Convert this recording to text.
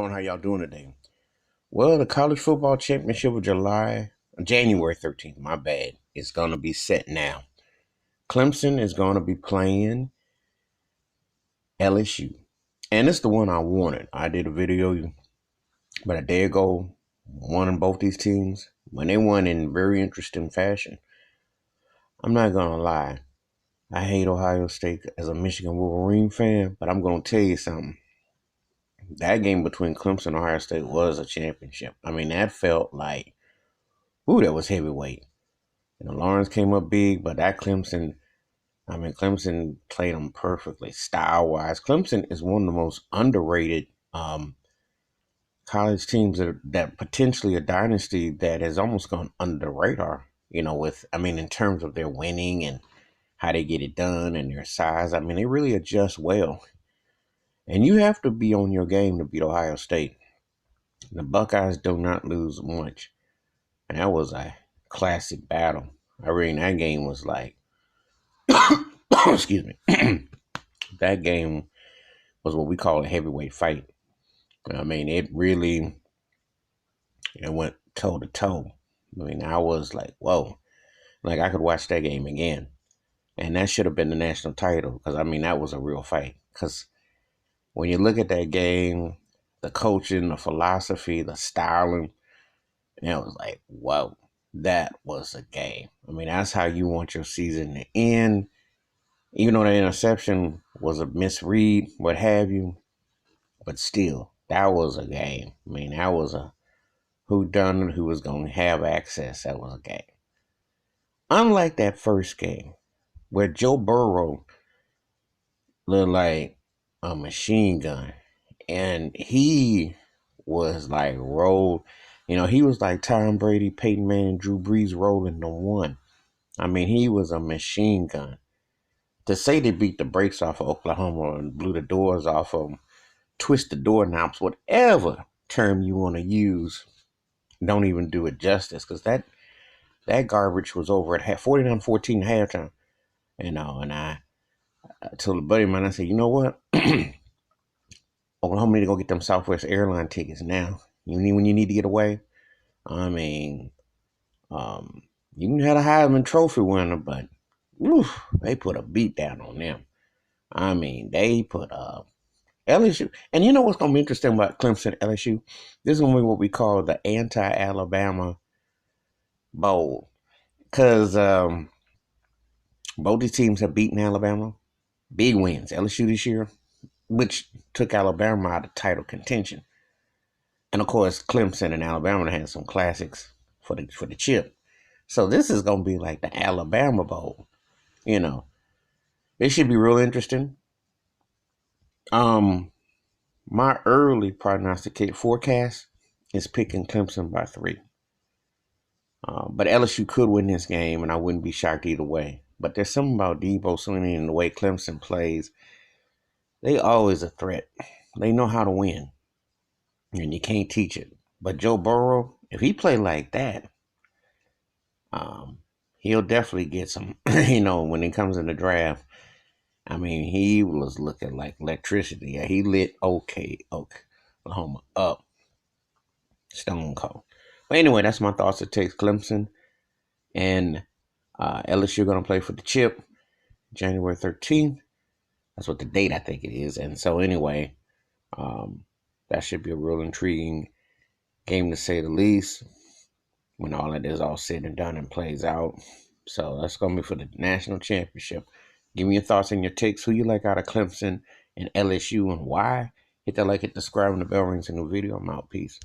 How y'all doing today? Well, the college football championship of January 13th, my bad, is going to be set now. Clemson is going to be playing LSU. And it's the one I wanted. I did a video about a day ago, one on both these teams. When they won in very interesting fashion. I'm not going to lie. I hate Ohio State as a Michigan Wolverine fan, but I'm going to tell you something. That game between Clemson and Ohio State was a championship. I mean, that felt like, ooh, that was heavyweight. Lawrence came up big, but Clemson played them perfectly, style-wise. Clemson is one of the most underrated college teams that potentially a dynasty that has almost gone under the radar, in terms of their winning and how they get it done and their size. They really adjust well. And you have to be on your game to beat Ohio State. The Buckeyes do not lose much. And that was a classic battle. That game was like, excuse me, that game was what we call a heavyweight fight. It went toe to toe. I was like, whoa, like I could watch that game again. And that should have been the national title because, that was a real fight. Because when you look at that game, the coaching, the philosophy, the styling, it was like, whoa, that was a game. That's how you want your season to end. Even though the interception was a misread, what have you, but still, that was a game. That was a whodunit, who was going to have access. That was a game. Unlike that first game, where Joe Burrow looked like a machine gun, and he was like rolled. He was like Tom Brady, Peyton Manning, Drew Brees rolling the one. He was a machine gun. To say they beat the brakes off of Oklahoma and blew the doors off of them, twist the doorknobs, whatever term you want to use, don't even do it justice, because that garbage was over at 49-14 halftime. And I told a buddy of mine, I said, you know what? Oklahoma need to go get them Southwest airline tickets now. When you need to get away. You can have a Heisman Trophy winner, but they put a beat down on them. They put LSU. And you know what's going to be interesting about Clemson and LSU? This is going to be what we call the anti-Alabama Bowl. Because both these teams have beaten Alabama. Big wins. LSU this year, which took Alabama out of title contention. And of course, Clemson and Alabama had some classics for the chip. So this is going to be like the Alabama Bowl. It should be real interesting. My early prognosticate forecast is picking Clemson by 3. But LSU could win this game, and I wouldn't be shocked either way. But there's something about Debo Swinney and the way Clemson plays. They always a threat. They know how to win, and you can't teach it. But Joe Burrow, if he play like that, he'll definitely get some, when it comes in the draft. He was looking like electricity. Yeah, he lit Oklahoma up. Stone cold. But anyway, that's my thoughts. It takes Clemson and LSU going to play for the chip January 13th. That's what the date I think it is. And so anyway, that should be a real intriguing game to say the least when all that is all said and done and plays out. So that's going to be for the national championship. Give me your thoughts and your takes. Who you like out of Clemson and LSU and why? Hit that like, hit the subscribe, and the bell rings in the video. I'm out. Peace.